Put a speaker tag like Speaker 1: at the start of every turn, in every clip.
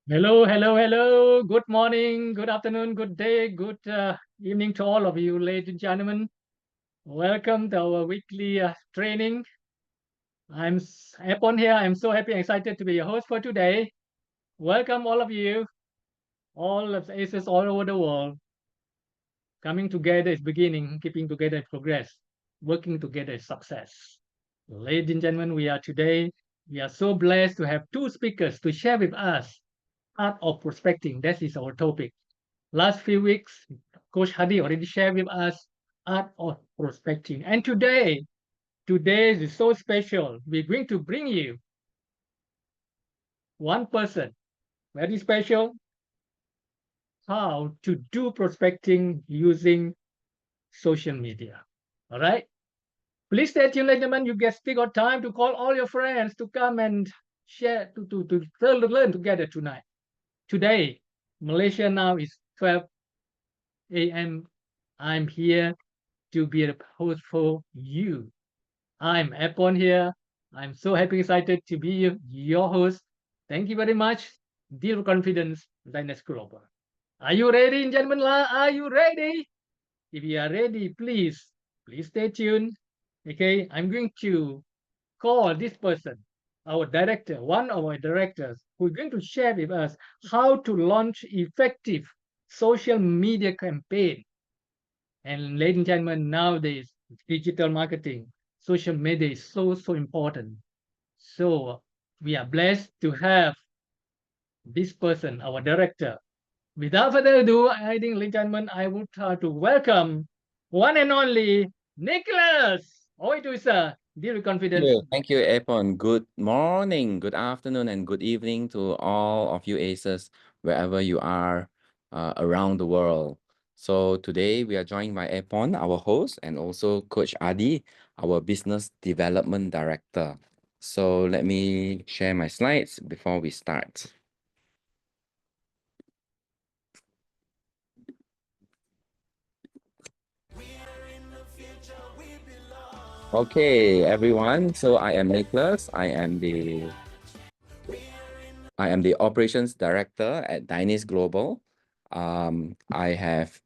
Speaker 1: Hello, hello, hello. Good morning, good afternoon, good day, good evening to all of you, ladies and gentlemen. Welcome to our weekly training. I'm Epon here. I'm so happy and excited to be your host for today. Welcome, all of you, all of the ACES all over the world. Coming together is beginning, keeping together is progress, working together is success. Ladies and gentlemen, we are so blessed to have two speakers to share with us art of prospecting. That is our topic. Last few weeks, Coach Hadi already shared with us art of prospecting. And today is so special. We're going to bring you one person, very special, how to do prospecting using social media. All right? Please stay tuned, ladies and gentlemen. You get still got time to call all your friends to come and share, to learn together tonight. Today, Malaysia now is 12 a.m. I'm here to be a host for you. I'm Epon here. I'm so happy, excited to be your host. Thank you very much. Dear Confidence, Linus Global. Are you ready, gentlemen? Are you ready? If you are ready, please stay tuned. Okay, I'm going to call this person, our director, one of our directors, who's going to share with us how to launch effective social media campaign. And ladies and gentlemen, nowadays, digital marketing, social media is so important. So we are blessed to have this person, our director. Without further ado, I think, ladies and gentlemen, I would try to welcome one and only Nicholas. How are you, sir? Dear Confidence.
Speaker 2: Thank you, Epon. Good morning, good afternoon, and good evening to all of you ACES, wherever you are around the world. So today we are joined by Epon, our host, and also Coach Adi, our Business Development Director. So let me share my slides before we start. Okay, everyone. So I am Nicholas. I am the operations director at Dynase Global. I have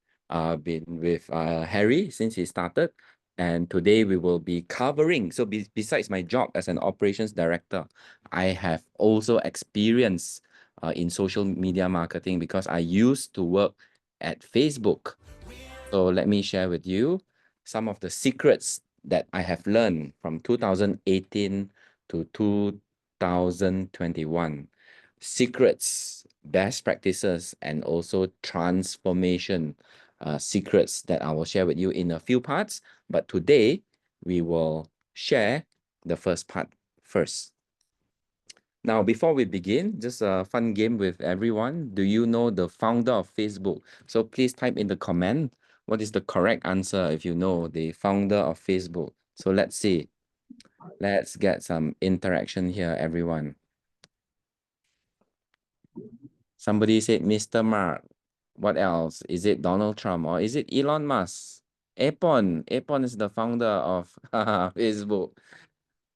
Speaker 2: been with Harry since he started, and today we will be covering. So besides my job as an operations director, I have also experience in social media marketing because I used to work at Facebook. So let me share with you some of the secrets that I have learned from 2018 to 2021. Secrets, best practices, and also transformation secrets that I will share with you in a few parts. But today, we will share the first part first. Now, before we begin, just a fun game with everyone. Do you know the founder of Facebook? So please type in the comment what is the correct answer if you know the founder of Facebook. So let's see. Let's get some interaction here, everyone. Somebody said Mr. Mark. What else? Is it Donald Trump or is it Elon Musk? Apon. Apon is the founder of Facebook.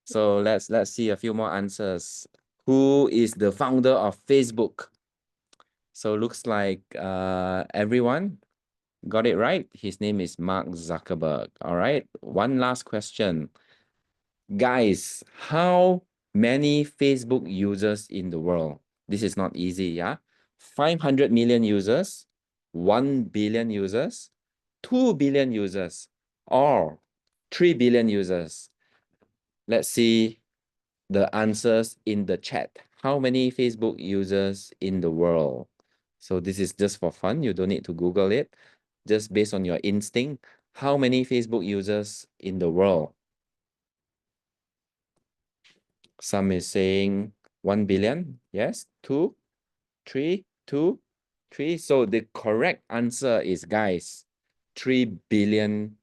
Speaker 2: So let's see a few more answers. Who is the founder of Facebook? So looks like everyone got it right. His name is Mark Zuckerberg. All right. One last question. Guys, how many Facebook users in the world? This is not easy, yeah? 500 million users, 1 billion users, 2 billion users, or 3 billion users. Let's see the answers in the chat. How many Facebook users in the world? So this is just for fun. You don't need to Google it. Just based on your instinct. How many Facebook users in the world? Some is saying 1 billion. Yes, 2, 3, 2, 3. So the correct answer is, guys, 3 billion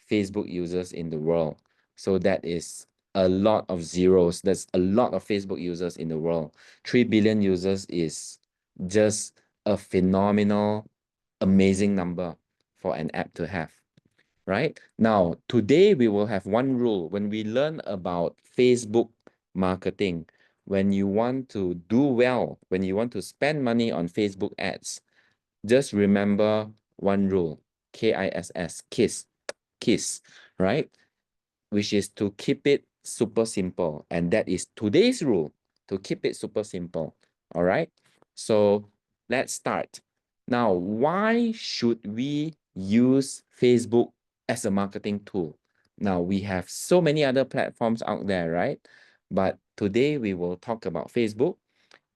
Speaker 2: Facebook users in the world. So that is a lot of zeros. That's a lot of Facebook users in the world. 3 billion users is just a phenomenal, amazing number for an app to have, right? Now, today we will have one rule. When we learn about Facebook marketing, when you want to do well, when you want to spend money on Facebook ads, just remember one rule, KISS, KISS, right? Which is to keep it super simple. And that is today's rule, to keep it super simple. All right. So let's start. Now, why should we use Facebook as a marketing tool? Now, we have so many other platforms out there, right? But today we will talk about Facebook.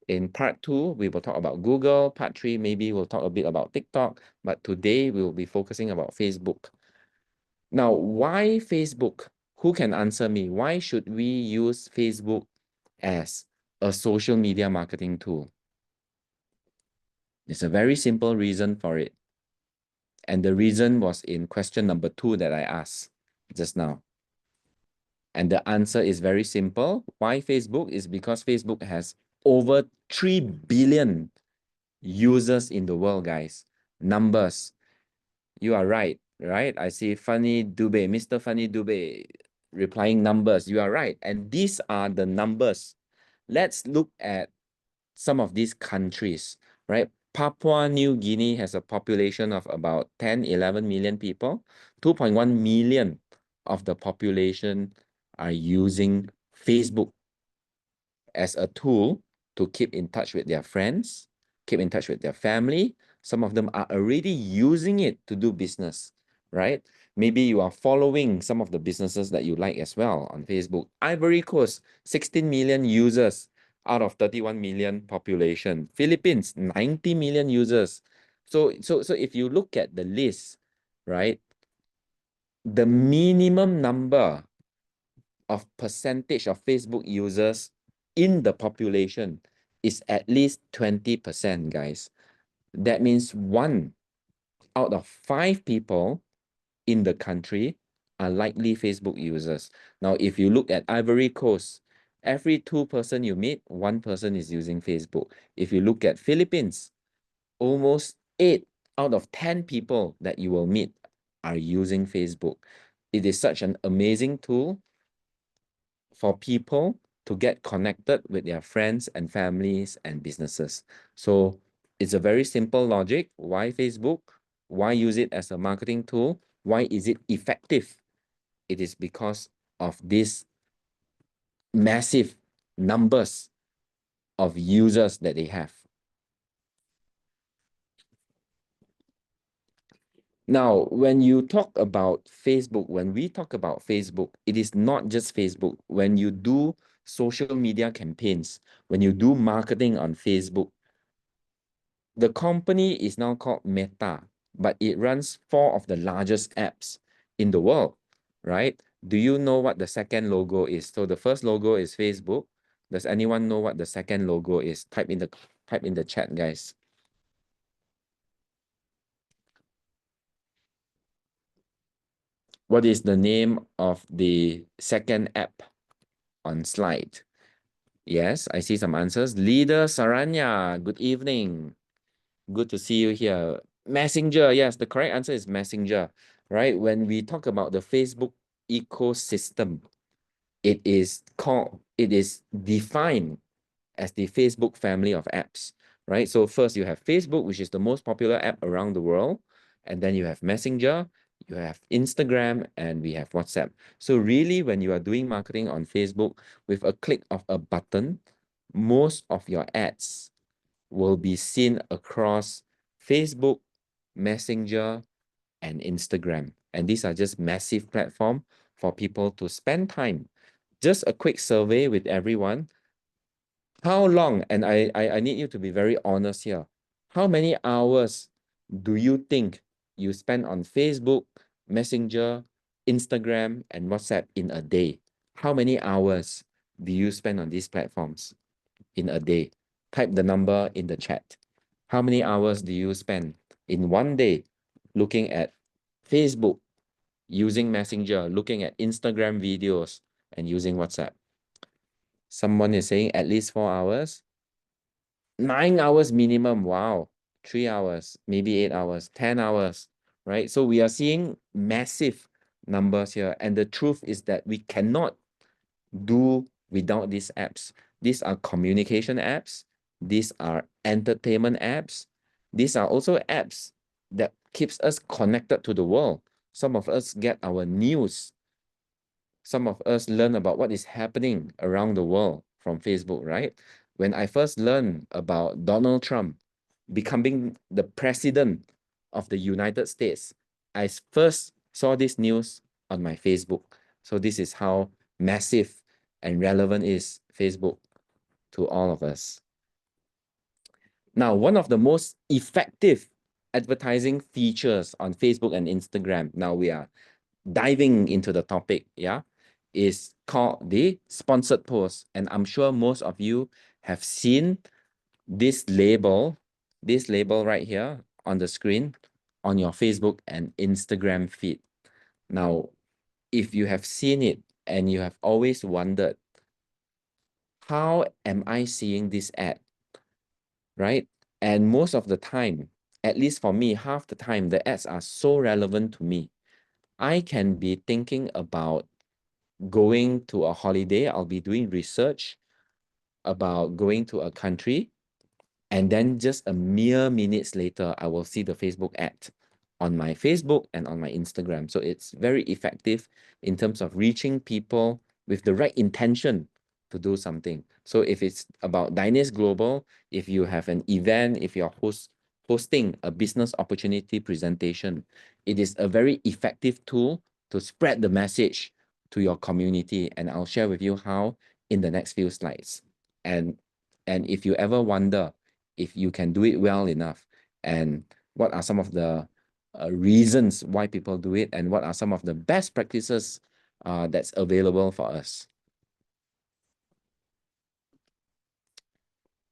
Speaker 2: In part 2, we will talk about Google. Part 3, maybe we'll talk a bit about TikTok. But today we will be focusing about Facebook. Now, why Facebook? Who can answer me? Why should we use Facebook as a social media marketing tool? There's a very simple reason for it. And the reason was in question number 2 that I asked just now. And the answer is very simple. Why Facebook? Is because Facebook has over 3 billion users in the world, guys. Numbers. You are right, right? I see Funny Dube, Mr. Funny Dube replying numbers. You are right. And these are the numbers. Let's look at some of these countries, right? Papua New Guinea has a population of about 10, 11 million people. 2.1 million of the population are using Facebook as a tool to keep in touch with their friends, keep in touch with their family. Some of them are already using it to do business, right? Maybe you are following some of the businesses that you like as well on Facebook. Ivory Coast, 16 million users out of 31 million population. Philippines, 90 million users. So if you look at the list, right, the minimum number of percentage of Facebook users in the population is at least 20%, guys. That means 1 out of 5 people in the country are likely Facebook users. Now, if you look at Ivory Coast, every 2 person you meet, 1 person is using Facebook. If you look at Philippines, almost 8 out of 10 people that you will meet are using Facebook. It is such an amazing tool for people to get connected with their friends and families and businesses. So it's a very simple logic. Why Facebook? Why use it as a marketing tool? Why is it effective? It is because of these massive numbers of users that they have. Now, when you talk about Facebook, when we talk about Facebook, it is not just Facebook. When you do social media campaigns, when you do marketing on Facebook, the company is now called Meta, but it runs 4 of the largest apps in the world, right? Do you know what the second logo is? So the first logo is Facebook. Does anyone know what the second logo is? Type in the chat, guys. What is the name of the second app on slide? Yes, I see some answers. Leader Saranya, good evening. Good to see you here. Messenger, yes, the correct answer is Messenger, right? When we talk about the Facebook ecosystem, it is defined as the Facebook family of apps, right? So first you have Facebook, which is the most popular app around the world. And then you have Messenger, you have Instagram, and we have WhatsApp. So really, when you are doing marketing on Facebook, with a click of a button, most of your ads will be seen across Facebook, Messenger, and Instagram. And these are just massive platform for people to spend time. Just a quick survey with everyone. How long, and I need you to be very honest here. How many hours do you think you spend on Facebook, Messenger, Instagram, and WhatsApp in a day? How many hours do you spend on these platforms in a day? Type the number in the chat. How many hours do you spend in one day looking at Facebook, using Messenger, looking at Instagram videos, and using WhatsApp? Someone is saying at least 4 hours. 9 hours minimum. Wow. 3 hours, maybe 8 hours, 10 hours, right? So we are seeing massive numbers here. And the truth is that we cannot do without these apps. These are communication apps. These are entertainment apps. These are also apps that keeps us connected to the world. Some of us get our news. Some of us learn about what is happening around the world from Facebook, right? When I first learned about Donald Trump becoming the president of the United States, I first saw this news on my Facebook. So this is how massive and relevant is Facebook to all of us. Now, one of the most effective advertising features on Facebook and Instagram, now we are diving into the topic, yeah, is called the sponsored post. And I'm sure most of you have seen this label right here on the screen on your Facebook and Instagram feed. Now, if you have seen it and you have always wondered, how am I seeing this ad, right? And most of the time, at least for me, half the time, the ads are so relevant to me. I can be thinking about going to a holiday. I'll be doing research about going to a country. And then just a mere minutes later, I will see the Facebook ad on my Facebook and on my Instagram. So it's very effective in terms of reaching people with the right intention to do something. So if it's about Dynase Global, if you have an event, if you're hosting a business opportunity presentation, it is a very effective tool to spread the message to your community. And I'll share with you how in the next few slides. And if you ever wonder if you can do it well enough, and what are some of the reasons why people do it, and what are some of the best practices that's available for us.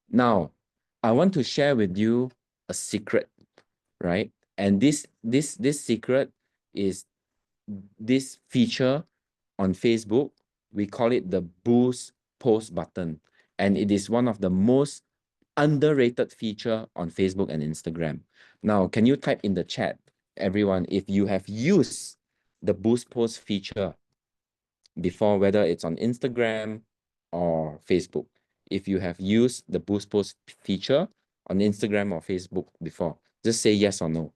Speaker 2: Now, I want to share with you a secret, right? And this secret is this feature on Facebook. We call it the boost post button, and it is one of the most underrated feature on Facebook and Instagram. Now, can you type in the chat, everyone, if you have used the boost post feature before, whether it's on Instagram or Facebook? If you have used the boost post feature on Instagram or Facebook before, just say yes or no.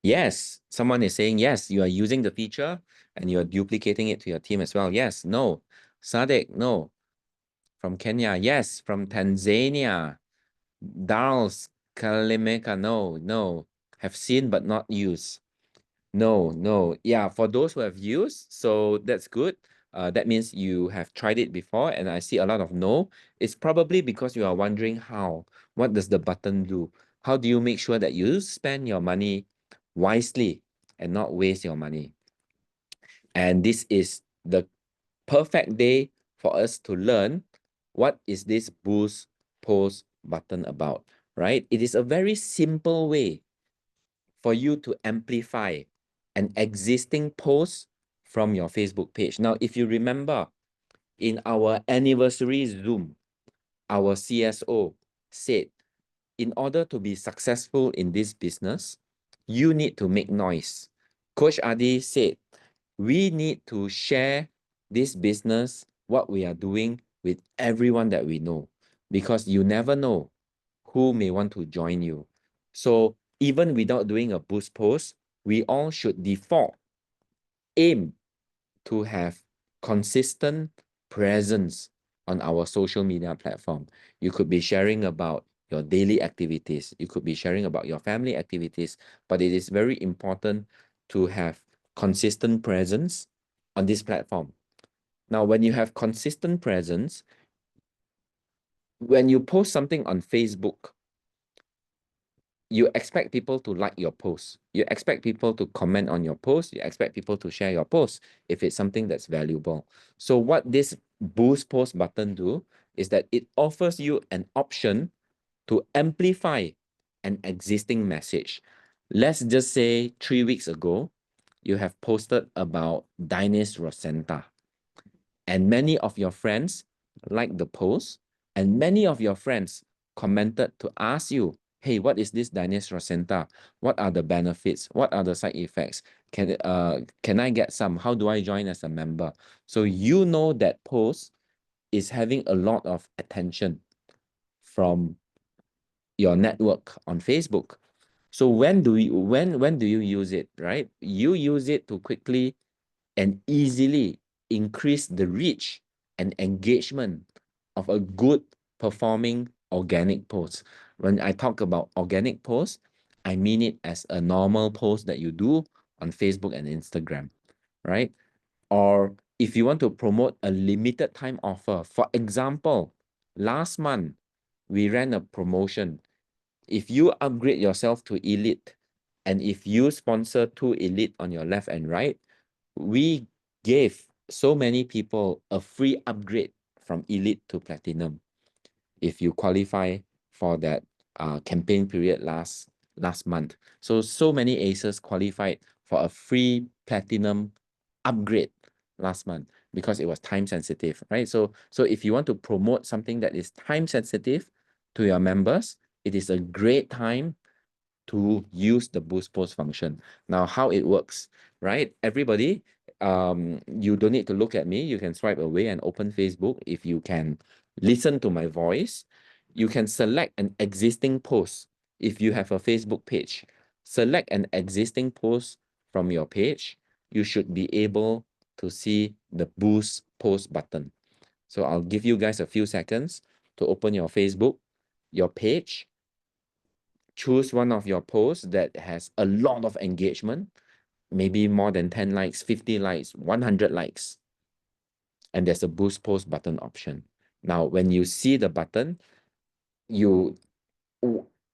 Speaker 2: Yes, someone is saying yes, you are using the feature and you are duplicating it to your team as well. Yes, no. Sadek, no. From Kenya, yes. From Tanzania, Darls Kalimeka, no. Have seen but not used. No. Yeah, for those who have used, so that's good. that means you have tried it before, and I see a lot of no. It's probably because you are wondering how. What does the button do? How do you make sure that you spend your money wisely and not waste your money? And this is the perfect day for us to learn what is this boost post button about, right? It is a very simple way for you to amplify an existing post from your Facebook page. Now, if you remember in our anniversary Zoom, our CSO said, in order to be successful in this business, you need to make noise. Coach Adi said, we need to share this business, what we are doing, with everyone that we know, because you never know who may want to join you. So even without doing a boost post, we all should default, aim to have consistent presence on our social media platform. You could be sharing about your daily activities. You could be sharing about your family activities, but it is very important to have consistent presence on this platform. Now, when you have consistent presence, when you post something on Facebook, you expect people to like your post. You expect people to comment on your post. You expect people to share your post if it's something that's valuable. So what this boost post button do is that it offers you an option to amplify an existing message. Let's just say 3 weeks ago, you have posted about Diners Rosenta, and many of your friends liked the post, and many of your friends commented to ask you, hey, what is this Diners Rosenta? What are the benefits? What are the side effects? Can I get some? How do I join as a member? So you know that post is having a lot of attention from your network on Facebook. So when do you use it, right? You use it to quickly and easily increase the reach and engagement of a good performing organic post. When I talk about organic post, I mean it as a normal post that you do on Facebook and Instagram, right? Or if you want to promote a limited time offer, for example, last month we ran a promotion. If you upgrade yourself to elite, and if you sponsor 2 elite on your left and right, we gave so many people a free upgrade from elite to platinum if you qualify for that campaign period last month. So many aces qualified for a free platinum upgrade last month because it was time sensitive, right? So if you want to promote something that is time sensitive to your members, it is a great time to use the boost post function. Now, how it works, right? Everybody, you don't need to look at me. You can swipe away and open Facebook. If you can listen to my voice, you can select an existing post. If you have a Facebook page, select an existing post from your page. You should be able to see the boost post button. So I'll give you guys a few seconds to open your Facebook, your page. Choose one of your posts that has a lot of engagement, maybe more than 10 likes, 50 likes, 100 likes. And there's a boost post button option. Now, when you see the button,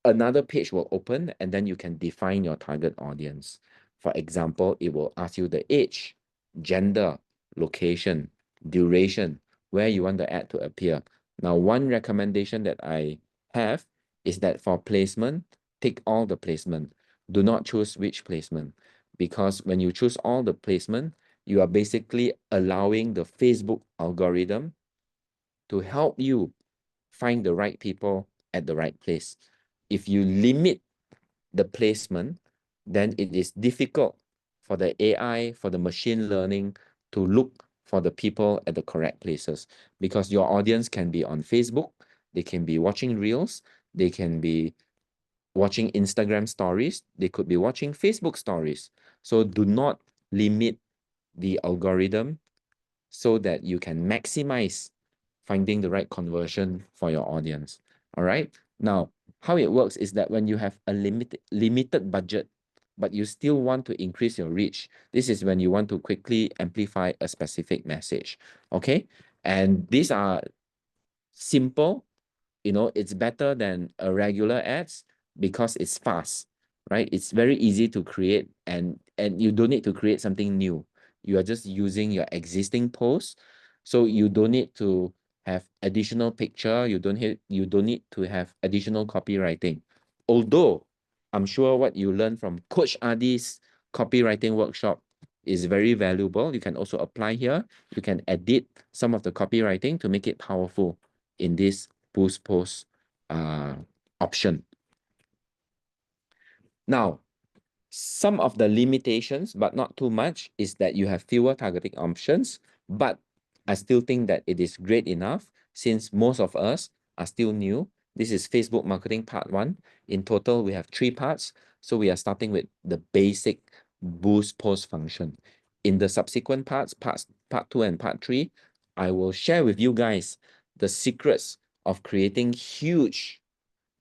Speaker 2: another page will open, and then you can define your target audience. For example, it will ask you the age, gender, location, duration, where you want the ad to appear. Now, one recommendation that I have is that for placement, tick all the placement. Do not choose which placement, because when you choose all the placement, you are basically allowing the Facebook algorithm to help you find the right people at the right place. If you limit the placement, then it is difficult for the AI, for the machine learning to look for the people at the correct places, because your audience can be on Facebook, they can be watching Reels, they can be watching Instagram stories, they could be watching Facebook stories. So do not limit the algorithm so that you can maximize finding the right conversion for your audience. All right. Now, how it works is that when you have a limited budget, but you still want to increase your reach. This is when you want to quickly amplify a specific message. Okay. And these are simple, it's better than a regular ads because it's fast, right? It's very easy to create, and you don't need to create something new. You are just using your existing post. So you don't need to have additional picture. You don't need to have additional copywriting. Although I'm sure what you learn from Coach Adi's copywriting workshop is very valuable. You can also apply here. You can edit some of the copywriting to make it powerful in this boost post option. Now, some of the limitations, but not too much, is that you have fewer targeting options, but I still think that it is great enough since most of us are still new. This is Facebook marketing part 1. In total, we have 3 parts. So we are starting with the basic boost post function. In the subsequent parts, part 2 and part 3, I will share with you guys the secrets of creating huge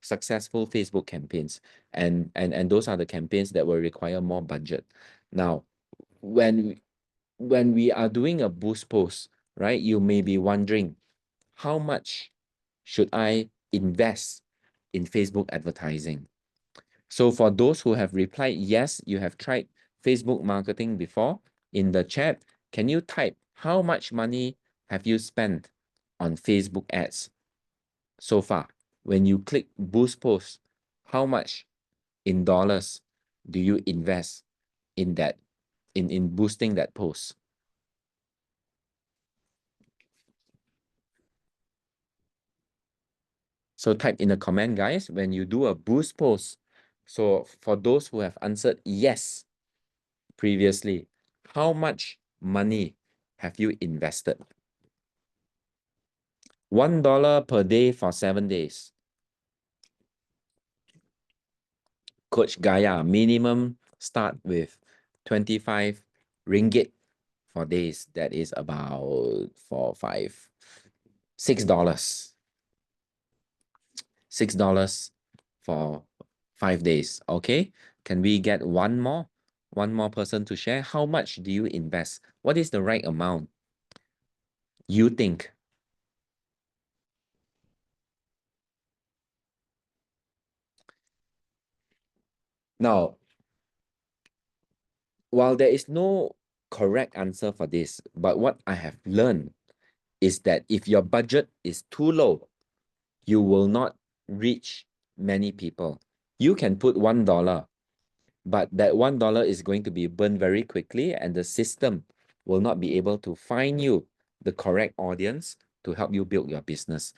Speaker 2: successful Facebook campaigns. And those are the campaigns that will require more budget. Now, when we are doing a boost post, right, you may be wondering, how much should I invest in Facebook advertising? So for those who have replied, yes, you have tried Facebook marketing before, in the chat, can you type how much money have you spent on Facebook ads so far? When you click boost post, how much in dollars do you invest in that, in boosting that post? So type in the comment, guys, when you do a boost post. So for those who have answered yes previously, how much money have you invested? $1 per day for 7 days. Coach Gaia, minimum start with 25 ringgit for days. That is about $6. $6 for 5 days. Okay. Can we get one more person to share? How much do you invest? What is the right amount you think? Now, while there is no correct answer for this, but what I have learned is that if your budget is too low, you will not reach many people. You can put $1, but that $1 is going to be burned very quickly, and the system will not be able to find you the correct audience to help you build your business.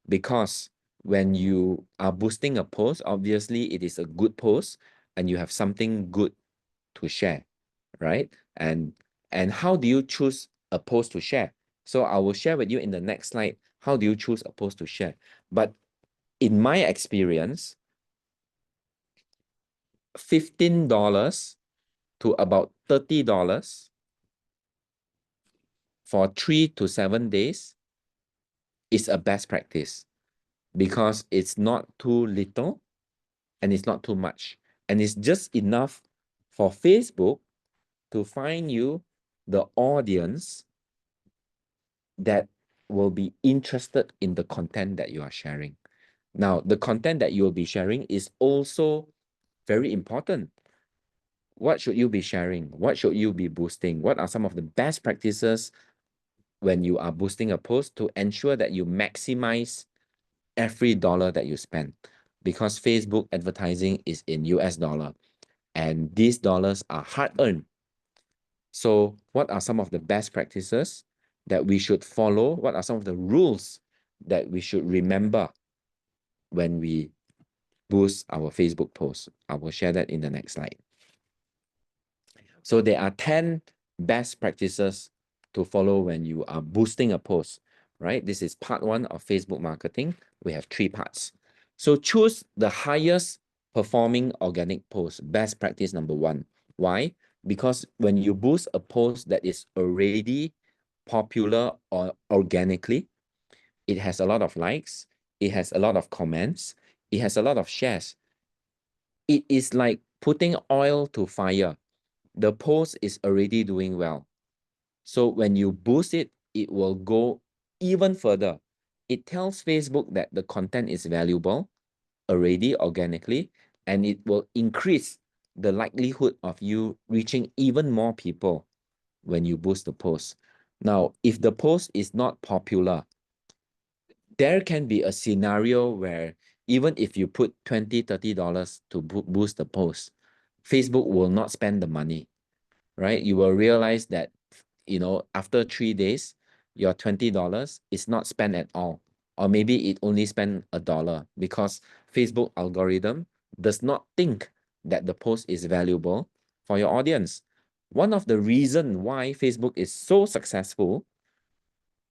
Speaker 2: Because when you are boosting a post, obviously it is a good post and you have something good to share, right? And how do you choose a post to share? So I will share with you in the next slide, how do you choose a post to share? But in my experience, $15 to about $30 for 3 to 7 days is a best practice, because it's not too little and it's not too much. And it's just enough for Facebook to find you the audience that will be interested in the content that you are sharing. Now, the content that you will be sharing is also very important. What should you be sharing? What should you be boosting? What are some of the best practices when you are boosting a post to ensure that you maximize every dollar that you spend? Because Facebook advertising is in US dollar, and these dollars are hard-earned. So what are some of the best practices that we should follow? What are some of the rules that we should remember when we boost our Facebook post? I will share that in the next slide. So there are 10 best practices to follow when you are boosting a post, right? This is part 1 of Facebook marketing. We have 3 parts. So choose the highest performing organic post, best practice number 1. Why? Because when you boost a post that is already popular or organically, it has a lot of likes, it has a lot of comments, it has a lot of shares. It is like putting oil to fire. The post is already doing well. So when you boost it, it will go even further. It tells Facebook that the content is valuable already organically, and it will increase the likelihood of you reaching even more people when you boost the post. Now, if the post is not popular, there can be a scenario where even if you put $20, $30 to boost the post, Facebook will not spend the money, right? You will realize that, after 3 days, your $20 is not spent at all. Or maybe it only spent $1 because Facebook algorithm does not think that the post is valuable for your audience. One of the reasons why Facebook is so successful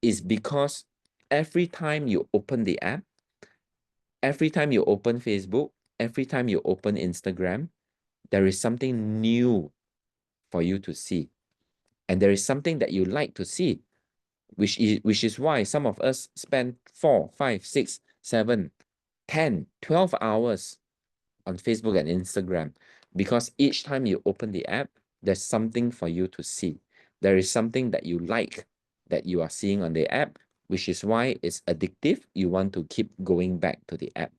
Speaker 2: is because every time you open the app, every time you open Facebook, every time you open Instagram, there is something new for you to see. And there is something that you like to see, which is why some of us spend 4, 5, 6, 7, 10, 12 hours on Facebook and Instagram, because each time you open the app, there's something for you to see. There is something that you like that you are seeing on the app, which is why it's addictive. You want to keep going back to the app.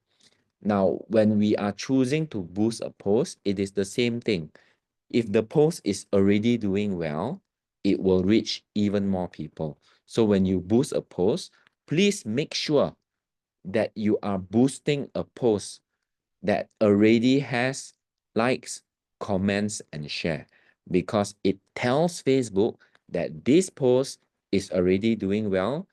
Speaker 2: Now, when we are choosing to boost a post, it is the same thing. If the post is already doing well, it will reach even more people. So when you boost a post, please make sure that you are boosting a post that already has likes, comments, and share, because it tells Facebook that this post is already doing well,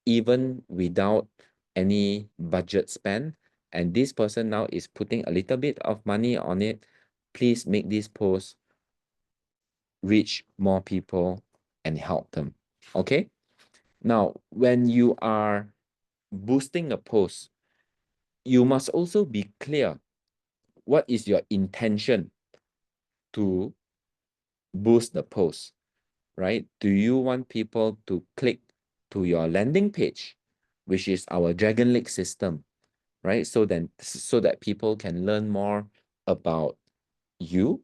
Speaker 2: even without any budget spend. And this person now is putting a little bit of money on it. Please make this post reach more people and help them. Okay. Now, when you are boosting a post, you must also be clear what is your intention to boost the post, right? Do you want people to click to your landing page, which is our Dragon Lake system, right? So that people can learn more about you.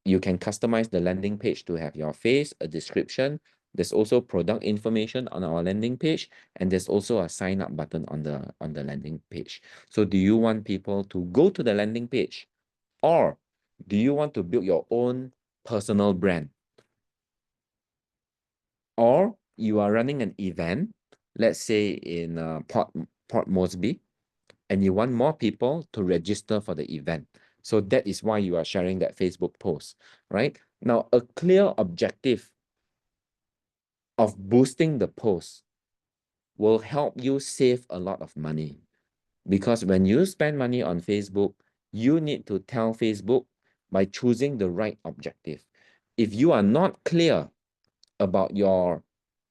Speaker 2: You can customize the landing page to have your face, a description. There's also product information on our landing page, and there's also a sign up button on the landing page. So do you want people to go to the landing page, or do you want to build your own personal brand? Or you are running an event, let's say in Port Moresby, and you want more people to register for the event. So that is why you are sharing that Facebook post, right? Now, a clear objective of boosting the post will help you save a lot of money. Because when you spend money on Facebook, you need to tell Facebook by choosing the right objective. If you are not clear about your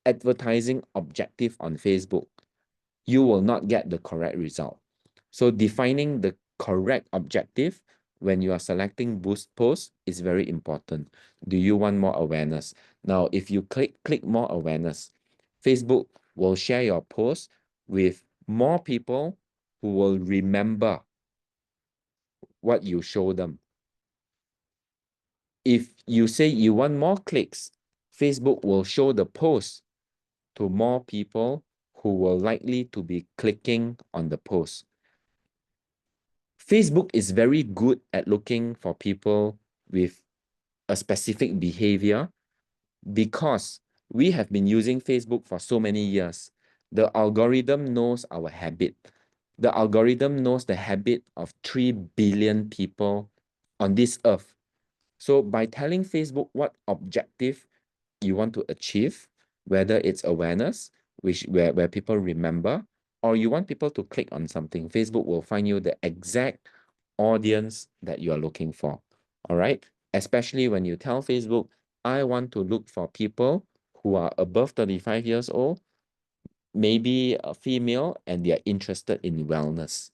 Speaker 2: advertising objective on Facebook, you will not get the correct result. So defining the correct objective when you are selecting boost posts is very important. Do you want more awareness? Now, if you click more awareness, Facebook will share your post with more people who will remember what you show them. If you say you want more clicks, Facebook will show the post to more people who will likely to be clicking on the post. Facebook is very good at looking for people with a specific behavior because we have been using Facebook for so many years. The algorithm knows our habit. The algorithm knows the habit of 3 billion people on this earth. So by telling Facebook what objective you want to achieve, whether it's awareness, where people remember, or you want people to click on something, Facebook will find you the exact audience that you are looking for. All right. Especially when you tell Facebook, I want to look for people who are above 35 years old, maybe a female, and they are interested in wellness.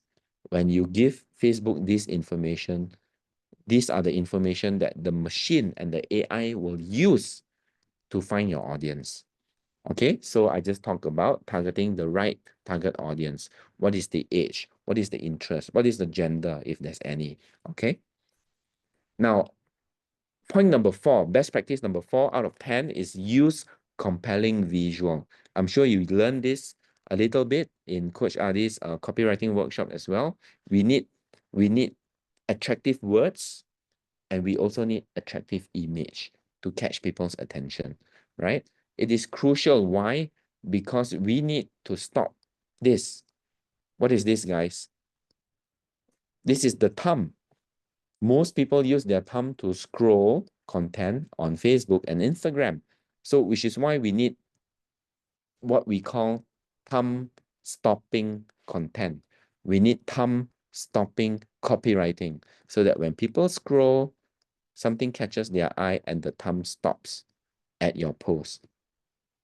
Speaker 2: When you give Facebook this information, these are the information that the machine and the AI will use to find your audience. Okay, so I just talked about targeting the right target audience. What is the age? What is the interest? What is the gender, if there's any? Okay. Now, point number 4, best practice number 4 out of 10 is use compelling visual. I'm sure you learned this a little bit in Coach Adi's copywriting workshop as well. We need attractive words, and we also need attractive image to catch people's attention, right? It is crucial. Why? Because we need to stop this. What is this, guys? This is the thumb. Most people use their thumb to scroll content on Facebook and Instagram. So, which is why we need what we call thumb stopping content. We need thumb stopping copywriting so that when people scroll, something catches their eye and the thumb stops at your post.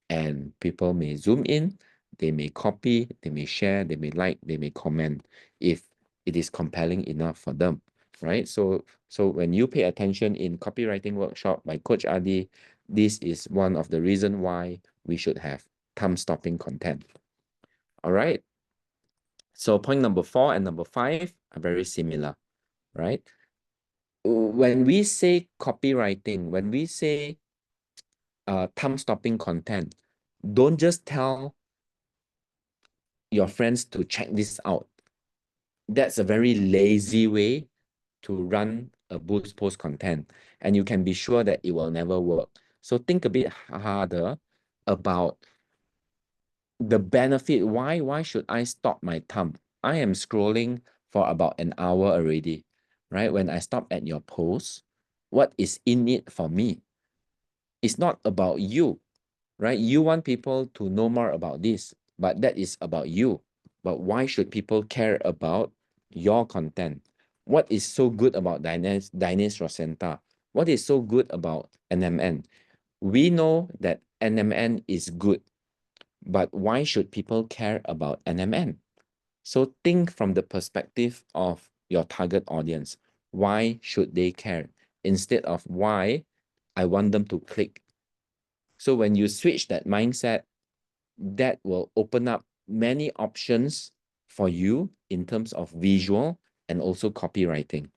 Speaker 2: And people may zoom in, they may copy, they may share, they may like, they may comment if it is compelling enough for them, right? So when you pay attention in copywriting workshop by Coach Adi, this is one of the reasons why we should have thumb stopping content. All right. So point number 4 and number 5 are very similar, right? When we say copywriting, when we say thumb stopping content, don't just tell your friends to check this out. That's a very lazy way to run a boost post content, and you can be sure that it will never work. So think a bit harder about the benefit. Why should I stop my thumb? I am scrolling for about an hour already, right? When I stop at your post, what is in it for me? It's not about you, right? You want people to know more about this, but that is about you. But why should people care about your content? What is so good about Diners Rosenta? What is so good about NMN? We know that NMN is good, but why should people care about NMN? So think from the perspective of your target audience. Why should they care? Instead of why I want them to click. So when you switch that mindset, that will open up many options for you in terms of visual and also copywriting.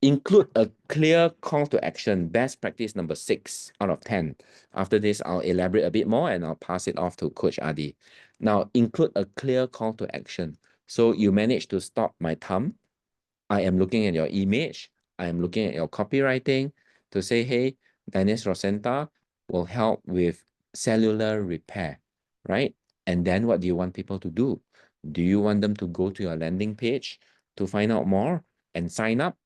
Speaker 2: Include a clear call to action, best practice number 6 out of 10. After this, I'll elaborate a bit more and I'll pass it off to Coach Adi. Now, include a clear call to action. So you manage to stop my thumb. I am looking at your image. I am looking at your copywriting to say, hey, Diners Rosenta will help with cellular repair, right? And then what do you want people to do? Do you want them to go to your landing page to find out more and sign up?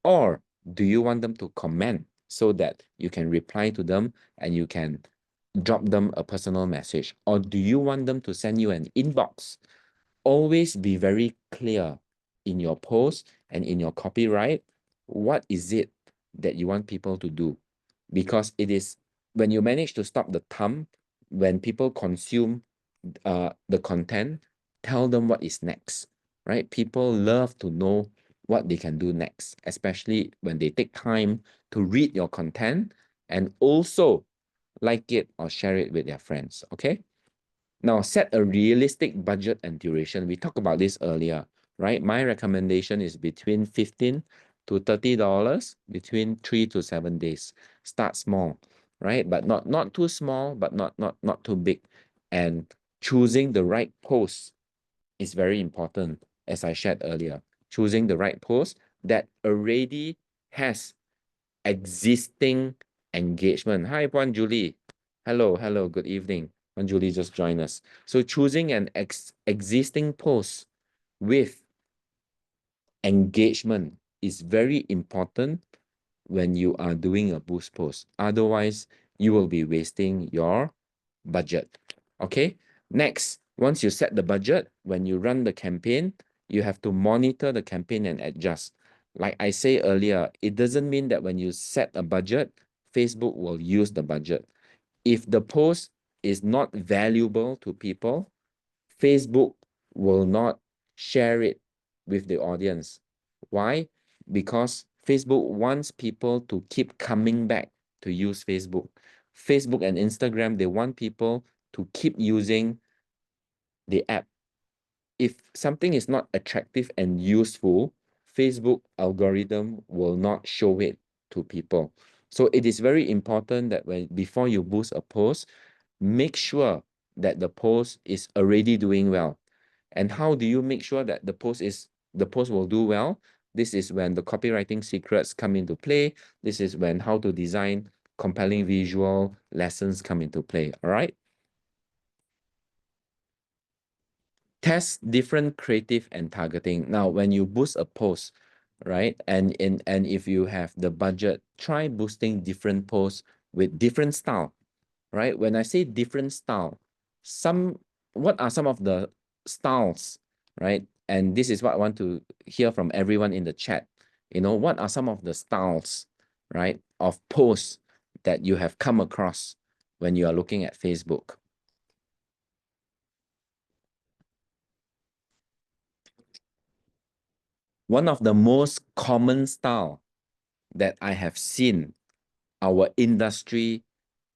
Speaker 2: Or do you want them to comment so that you can reply to them and you can drop them a personal message? Or do you want them to send you an inbox? Always be very clear in your post and in your copyright. What is it that you want people to do? Because it is when you manage to stop the thumb, when people consume the content, tell them what is next, right? People love to know what they can do next, especially when they take time to read your content and also like it or share it with their friends, okay? Now, set a realistic budget and duration. We talked about this earlier, right? My recommendation is between $15 to $30, between 3 to 7 days. Start small, right? But not too small, but not too big. And choosing the right post is very important, as I shared earlier. Choosing the right post that already has existing engagement. Hi, Puan Julie. Hello, good evening. Puan Julie just joined us. So choosing an existing post with engagement is very important when you are doing a boost post. Otherwise, you will be wasting your budget. Okay, next, once you set the budget, when you run the campaign, you have to monitor the campaign and adjust. Like I say earlier, it doesn't mean that when you set a budget, Facebook will use the budget. If the post is not valuable to people, Facebook will not share it with the audience. Why? Because Facebook wants people to keep coming back to use Facebook. Facebook and Instagram, they want people to keep using the app. If something is not attractive and useful, Facebook algorithm will not show it to people. So it is very important that before you boost a post, make sure that the post is already doing well. And how do you make sure that the post will do well? This is when the copywriting secrets come into play. This is when how to design compelling visual lessons come into play. All right. Test different creative and targeting. Now, when you boost a post, right, and if you have the budget, try boosting different posts with different style, right? When I say different style, what are some of the styles, right? And this is what I want to hear from everyone in the chat. You know, what are some of the styles, right, of posts that you have come across when you are looking at Facebook? One of the most common style that I have seen our industry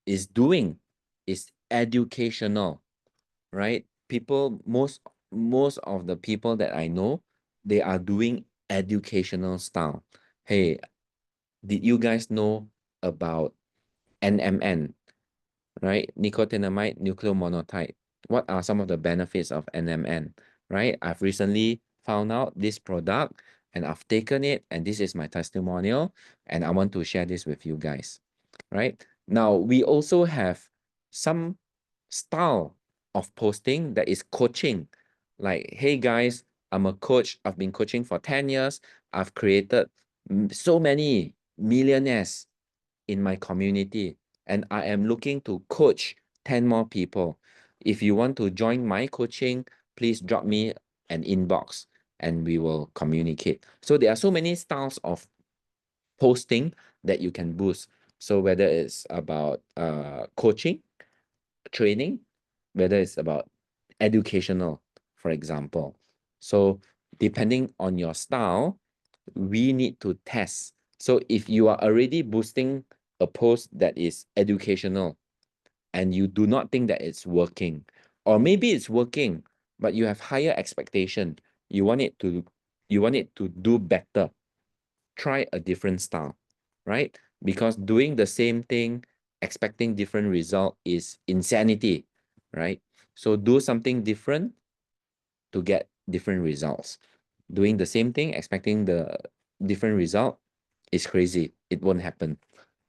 Speaker 2: is doing is educational, right? Most of the people that I know, they are doing educational style. Hey, did you guys know about NMN, right? Nicotinamide nucleomonotide. What are some of the benefits of NMN, right? I've recently found out this product and I've taken it, and this is my testimonial, and I want to share this with you guys, right? Now, we also have some style of posting that is coaching. Like, hey guys, I'm a coach. I've been coaching for 10 years. I've created so many millionaires in my community, and I am looking to coach 10 more people. If you want to join my coaching, please drop me an inbox and we will communicate. So there are so many styles of posting that you can boost. So whether it's about coaching, training, whether it's about educational, for example. So depending on your style, we need to test. So if you are already boosting a post that is educational and you do not think that it's working, or maybe it's working, but you have higher expectation, you want it to do better, try a different style, right? Because doing the same thing, expecting different result is insanity, right? So do something different to get different results. Doing the same thing, expecting the different result is crazy. It won't happen,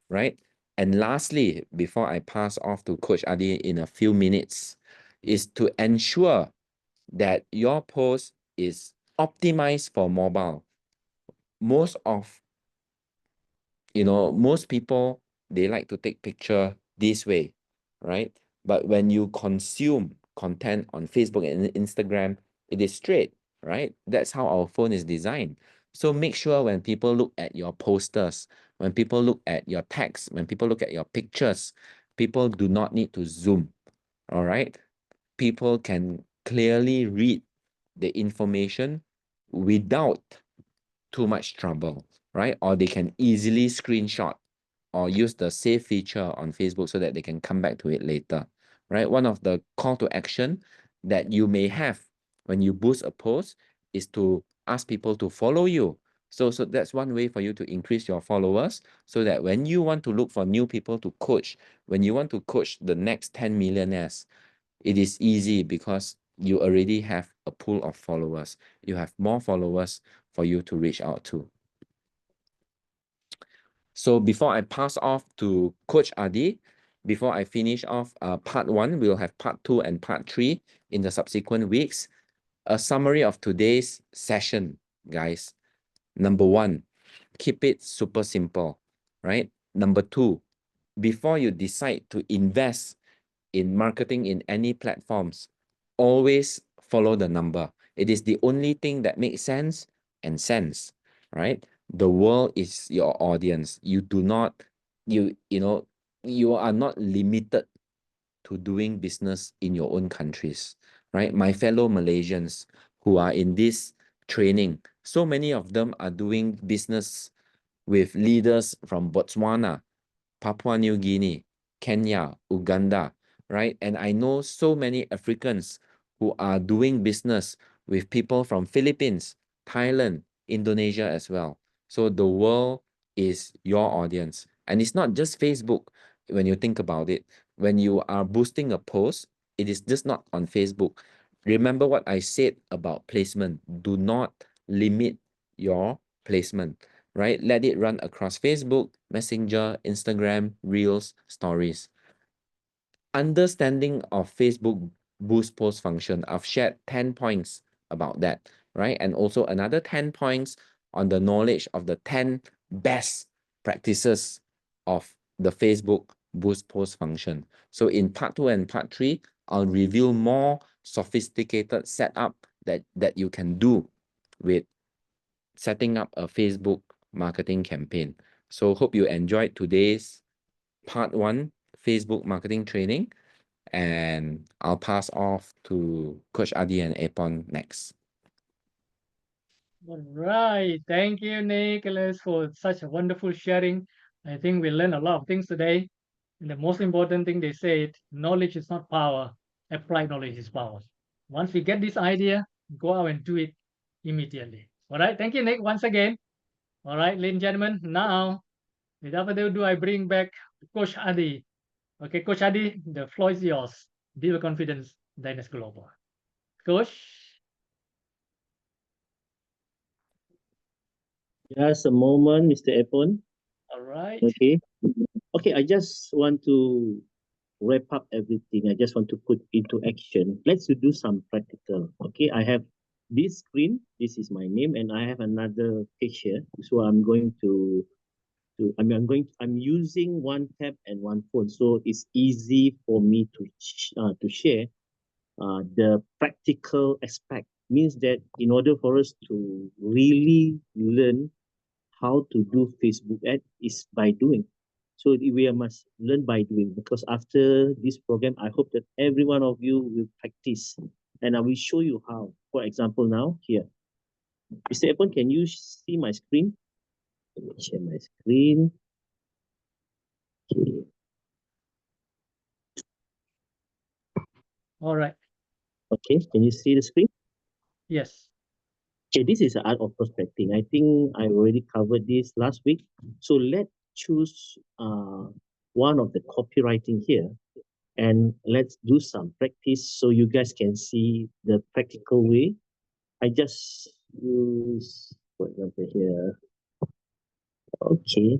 Speaker 2: right? And lastly, before I pass off to Coach Adi in a few minutes, is to ensure that your post is optimized for mobile. Most of, most people, they like to take picture this way, right? But when you consume content on Facebook and Instagram, it is straight, right? That's how our phone is designed. So make sure when people look at your posters, when people look at your text, when people look at your pictures, people do not need to zoom, all right? People can clearly read the information without too much trouble, right? Or they can easily screenshot or use the save feature on Facebook so that they can come back to it later, right? One of the call to action that you may have when you boost a post is to ask people to follow you. So that's one way for you to increase your followers so that when you want to look for new people to coach, when you want to coach the next 10 millionaires, it is easy because you already have a pool of followers. You have more followers for you to reach out to. So before I pass off to Coach Adi, before I finish off part 1, we'll have part 2 and part 3 in the subsequent weeks. A summary of today's session, guys. Number 1, keep it super simple, right? Number 2, before you decide to invest in marketing in any platforms, always follow the number. It is the only thing that makes sense, right? The world is your audience. You do not, you are not limited to doing business in your own countries, right? My fellow Malaysians who are in this training, so many of them are doing business with leaders from Botswana, Papua New Guinea, Kenya, Uganda, right? And I know so many Africans who are doing business with people from Philippines, Thailand, Indonesia as well. So the world is your audience. And it's not just Facebook when you think about it. When you are boosting a post, it is just not on Facebook. Remember what I said about placement. Do not limit your placement, right? Let it run across Facebook, Messenger, Instagram, Reels, Stories. Understanding of Facebook boost post function. I've shared 10 points about that, right? And also another 10 points on the knowledge of the 10 best practices of the Facebook boost post function. So in part 2 and part 3, I'll reveal more sophisticated setup that you can do with setting up a Facebook marketing campaign. So hope you enjoyed today's part 1 Facebook marketing training, and I'll pass off to Coach Adi and Epon next.
Speaker 1: All right. Thank you, Nicholas, for such a wonderful sharing. I think we learned a lot of things today. And the most important thing they said, knowledge is not power. Applied knowledge is power. Once we get this idea, go out and do it immediately. All right. Thank you, Nick, once again. All right, ladies and gentlemen. Now, without further ado, I bring back Coach Adi. Okay, Coach Adi, the floor is yours. Build with confidence, Dynasty Global. Coach.
Speaker 3: Just a moment, Mr. Epon.
Speaker 1: All right.
Speaker 3: Okay. Okay, I just want to wrap up everything. I just want to put into action. Let's do some practical. Okay, I have this screen. This is my name, and I have another picture. So I'm going to I'm using one tab and one phone, so it's easy for me to share the practical aspect. Means that in order for us to really learn how to do Facebook ad is by doing. So we must learn by doing, because after this program, I hope that every one of you will practice, and I will show you how. For example, now here, Mr. Epon, can you see my screen? Let me share my screen. Okay.
Speaker 1: All right.
Speaker 3: Okay, can you see the screen?
Speaker 1: Yes.
Speaker 3: Okay, this is the art of prospecting. I think I already covered this last week. So let's choose one of the copywriting here, and let's do some practice so you guys can see the practical way. I just use, for example, here. Okay,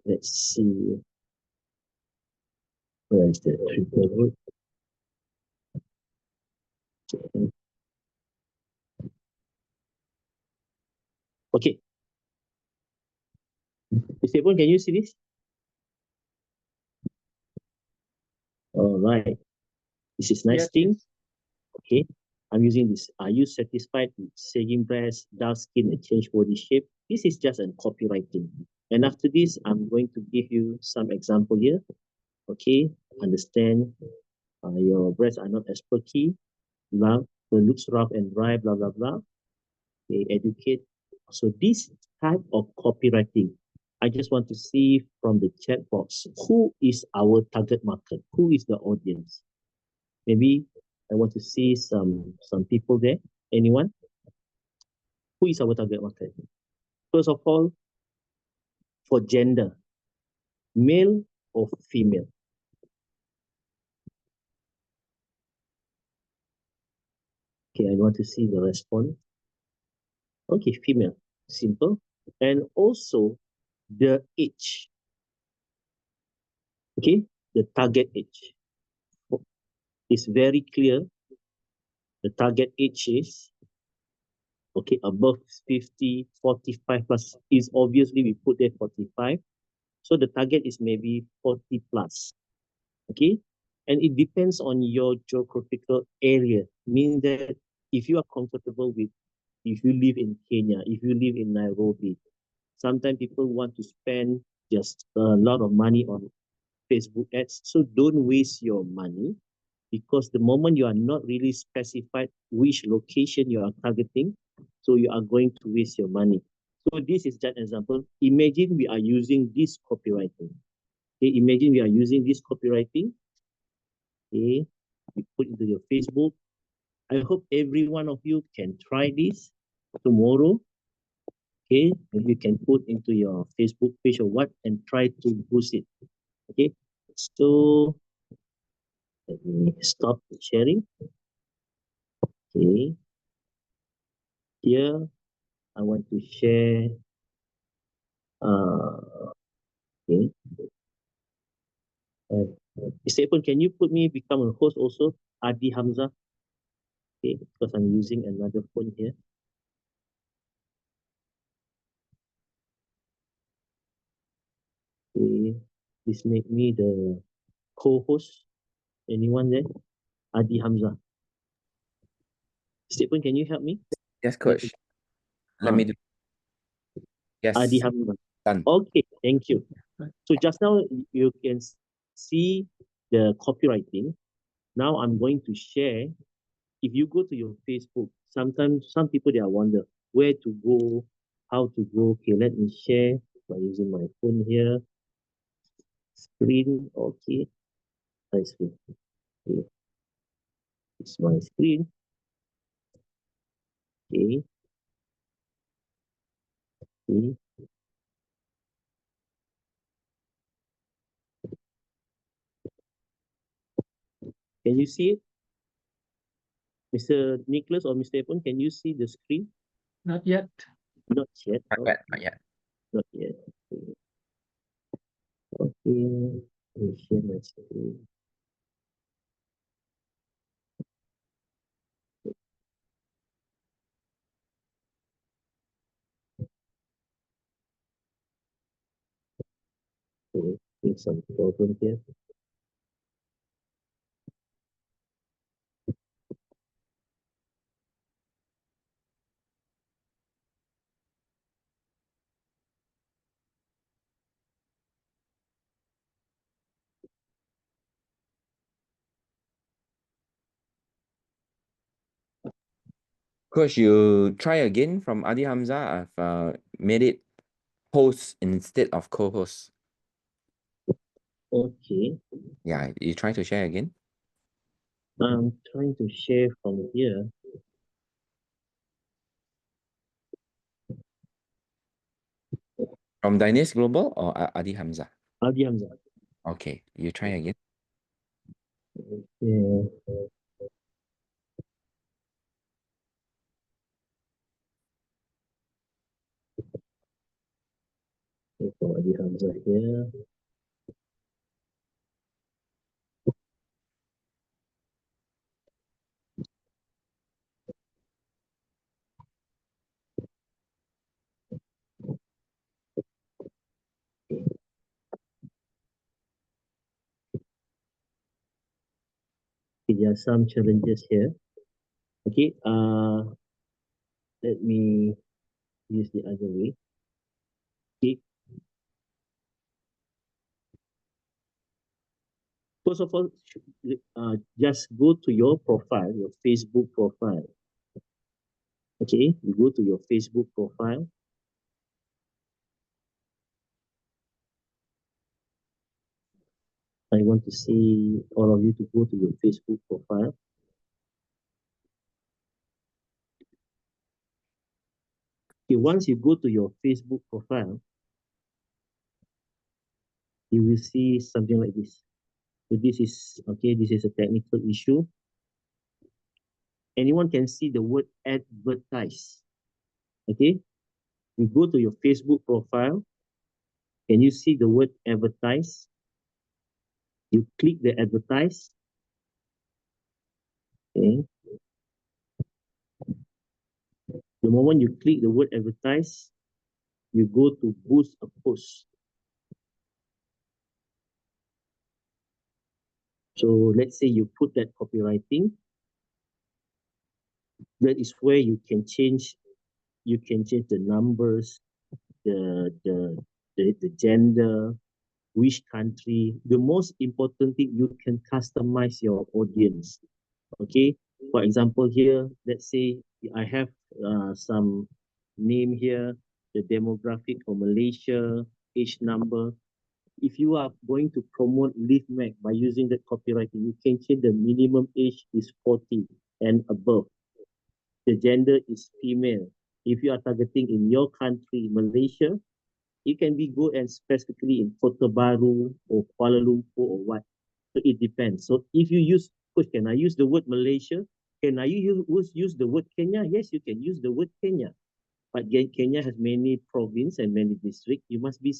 Speaker 3: let's see. Where is the triple root? Okay. Mr. Epon, can you see this? All right. This is nice
Speaker 1: Yes,
Speaker 3: thing.
Speaker 1: yes.
Speaker 3: Okay. I'm using this. Are you satisfied with sagging breast, dark skin, and change body shape? This is just a copywriting. And after this, I'm going to give you some example here. Okay. Understand. Your breasts are not as perky. Love, the looks rough and dry, blah, blah, blah. Okay. Educate. So this type of copywriting, I just want to see from the chat box, who is our target market? Who is the audience? Maybe I want to see some people there. Anyone? Who is our target market? First of all, for gender, male or female? Okay, I want to see the response. Okay, female, simple. And also the age. Okay, the target age is very clear. The target age is okay, above 50, 45 plus is obviously we put there 45. So the target is maybe 40 plus. Okay, and it depends on your geographical area, meaning that if you are comfortable with, if you live in Kenya, if you live in Nairobi, sometimes people want to spend just a lot of money on Facebook ads. So don't waste your money, because the moment you are not really specified which location you are targeting, so you are going to waste your money. So this is just an example. Imagine we are using this copywriting. Okay, imagine we are using this copywriting. Okay, you put into your Facebook. I hope every one of you can try this tomorrow. Okay, maybe you can put into your Facebook page or what and try to boost it. Okay, so let me stop the sharing. Okay, here I want to share. Okay, Stephen, can you put me become a host also? Adi Hamza. Okay, because I'm using another phone here. Okay, please make me the co-host. Anyone there? Adi Hamza. Stephen, can you help me?
Speaker 2: Yes, coach. Let
Speaker 3: Ah.
Speaker 2: me do. Yes,
Speaker 3: Adi Hamza.
Speaker 2: done.
Speaker 3: Okay, thank you. So just now you can see the copywriting. Now I'm going to share. If you go to your Facebook, sometimes some people they are wonder where to go, how to go. Okay, let me share by using my phone here. Screen, okay. I see. Okay. It's my screen. Okay. Okay. Can you see it? Mr. Nicholas or Mr. Epon, can you see the screen?
Speaker 1: Not yet.
Speaker 3: Not yet.
Speaker 2: Not yet, not yet.
Speaker 3: Not yet. Okay. Okay. Let me share my screen. Okay. Need some problem here.
Speaker 2: Coach, you try again from Adi Hamza. I've made it host instead of co-host.
Speaker 3: Okay.
Speaker 2: Yeah, you try to share again.
Speaker 3: I'm trying to share from here.
Speaker 2: From Dynase Global or Adi Hamza?
Speaker 3: Adi Hamza.
Speaker 2: Okay, you try again.
Speaker 3: Yeah. Okay, for Adi Hamza here. Okay, there are some challenges here. Okay, let me use the other way. Okay. First of all, just go to your profile, your Facebook profile. Okay, you go to your Facebook profile. I want to see all of you to go to your Facebook profile. Okay, once you go to your Facebook profile, you will see something like this. So this is, okay, this is a technical issue. Anyone can see the word advertise. Okay, you go to your Facebook profile. Can you see the word advertise? You click the advertise. Okay. The moment you click the word advertise, you go to boost a post. So let's say you put that copywriting. That is where you can change the numbers, the gender, which country. The most important thing, you can customize your audience. Okay, for example, here, let's say I have some name here, the demographic for Malaysia, age number. If you are going to promote LiveMac by using the copywriting, you can change the minimum age is 40 and above. The gender is female. If you are targeting in your country, Malaysia, it can be go and specifically in Kota Baru or Kuala Lumpur or what. So it depends. So if you use, coach, can I use the word Malaysia? Can I use the word Kenya? Yes, you can use the word Kenya. But Kenya has many provinces and many districts. You must be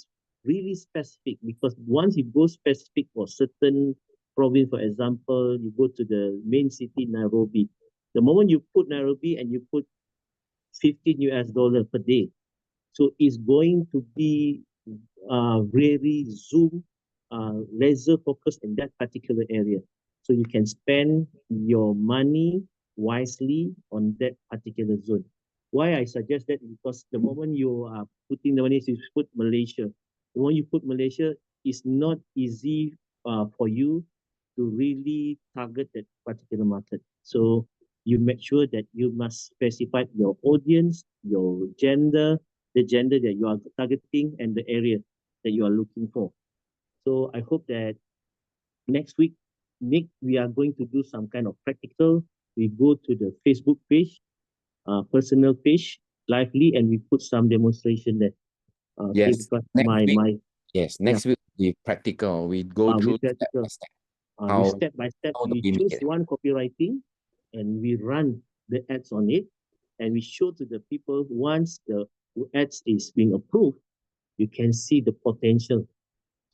Speaker 3: really specific, because once you go specific for certain province, for example, you go to the main city, Nairobi. The moment you put Nairobi and you put $15 per day, so it's going to be very zoom, laser focused in that particular area. So you can spend your money wisely on that particular zone. Why I suggest that? Because the moment you are putting the money, you put Malaysia. The moment you put Malaysia, it's not easy for you to really target that particular market. So you make sure that you must specify your audience, your gender, the gender that you are targeting, and the area that you are looking for. So I hope that next week, Nick, we are going to do some kind of practical. We go to the Facebook page, personal page, lively, and we put some demonstration there. Okay,
Speaker 2: Yes.
Speaker 3: because
Speaker 2: Next week,
Speaker 3: my
Speaker 2: yes, next week will be practical. We go
Speaker 3: we
Speaker 2: through step
Speaker 3: practical.
Speaker 2: by step.
Speaker 3: We
Speaker 2: How
Speaker 3: step by step,
Speaker 2: how do
Speaker 3: we
Speaker 2: we make
Speaker 3: choose
Speaker 2: it?
Speaker 3: one copywriting and we run the ads on it, and we show to the people once the ads is being approved, you can see the potential.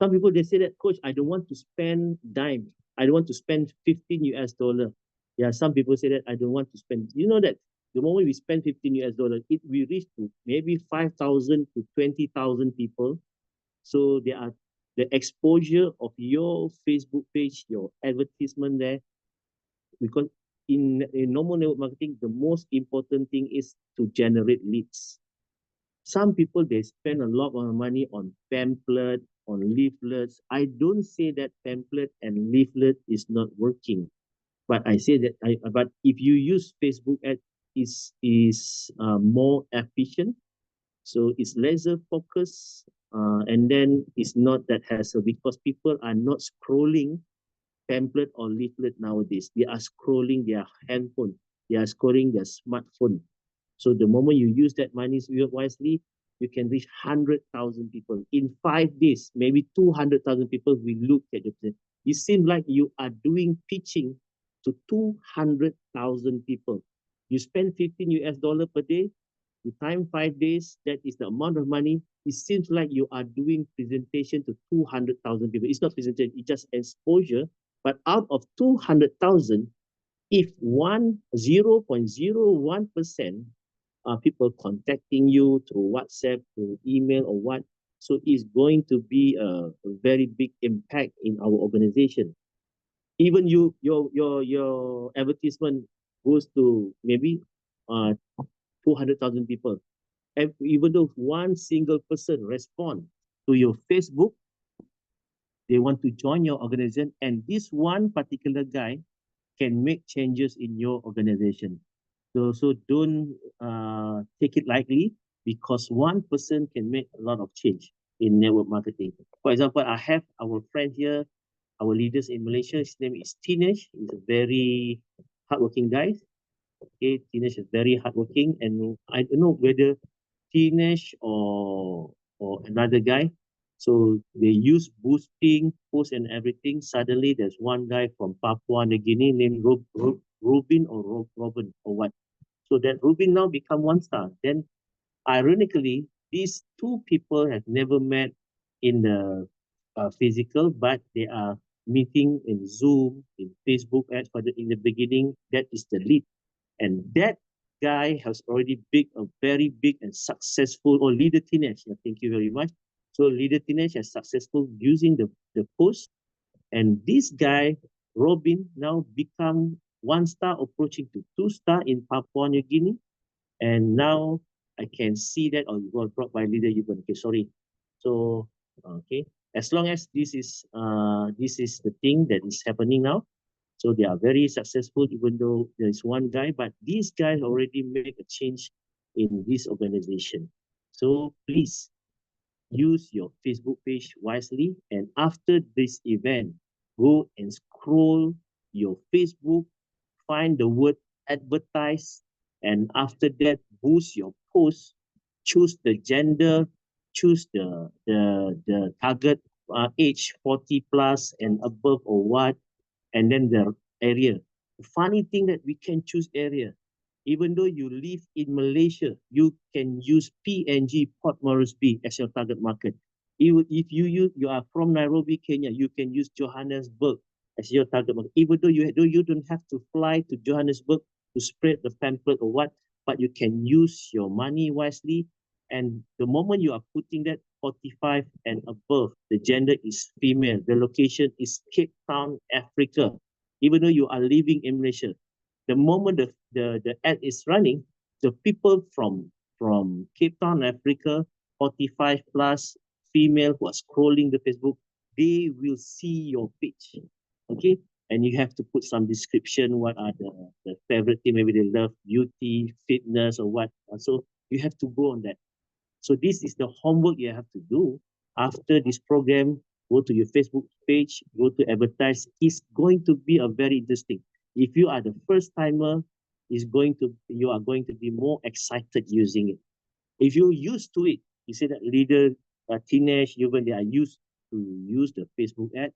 Speaker 3: Some people, they say that, coach, I don't want to spend dime. I don't want to spend $15. Yeah, some people say that I don't want to spend. You know that the moment we spend $15, it we reach to maybe 5,000 to 20,000 people. So there are the exposure of your Facebook page, your advertisement there, because in normal network marketing, the most important thing is to generate leads. Some people, they spend a lot of money on pamphlet, on leaflets. I don't say that pamphlet and leaflet is not working, but I say that but if you use Facebook ad, is more efficient. So it's laser focus, and then it's not that hassle, because people are not scrolling pamphlet or leaflet nowadays. They are scrolling their handphone. They are scrolling their smartphone. So the moment you use that money wisely, you can reach 100,000 people. In 5 days, maybe 200,000 people will look at your plan. It seems like you are doing pitching to 200,000 people. You spend $15 per day, you time 5 days, that is the amount of money. It seems like you are doing presentation to 200,000 people. It's not presentation, it's just exposure. But out of 200,000, if 0.01% people contacting you through WhatsApp, through email, or what, so it's going to be a very big impact in our organization. Even your advertisement goes to maybe 200,000 people. Even though one single person respond to your Facebook, they want to join your organization, and this one particular guy can make changes in your organization. So don't take it lightly, because one person can make a lot of change in network marketing. For example, I have our friend here, our leaders in Malaysia. His name is Tinesh. He's a very hardworking guy. Okay, Tinesh is very hardworking, and I don't know whether Tinesh or another guy. So they use boosting, post and everything. Suddenly there's one guy from Papua New Guinea named Rubin or Robin or what. So that Rubin now become one star. Then ironically, these two people have never met in the physical, but they are meeting in Zoom, in Facebook ads. For in the beginning, that is the lead. And that guy has already big a very big and successful, or Leader Tinesh. Thank you very much. So Leader Tinesh has successful using the post. And this guy, Robin, now become one star, approaching to 2 star in Papua New Guinea. And now I can see that, oh, you got dropped by Leader Yuban. Okay, sorry. So okay, as long as this is the thing that is happening now. So they are very successful, even though there is one guy, but these guys already make a change in this organization. So please use your Facebook page wisely. And after this event, go and scroll your Facebook, find the word advertise, And after that, boost your post, choose the gender, choose the target age 40 plus and above or what, and then the area. The funny thing that we can choose area. Even though you live in Malaysia, you can use PNG, Port Moresby as your target market. If you are from Nairobi, Kenya, you can use Johannesburg as your target market. Even though you don't have to fly to Johannesburg to spread the pamphlet or what, but you can use your money wisely. And the moment you are putting that 45 and above, the gender is female, the location is Cape Town, Africa, even though you are living in Malaysia. The moment the ad is running, the people from Cape Town, Africa, 45 plus female who are scrolling the Facebook, they will see your page. Okay, and you have to put some description. What are the favorite thing? Maybe they love beauty, fitness, or what. So you have to go on that. So this is the homework you have to do after this program. Go to your Facebook page, go to advertise. It's going to be a very interesting. If you are the first timer, you are going to be more excited using it. If you're used to it, you see that leader, teenage, even they are used to use the Facebook ad.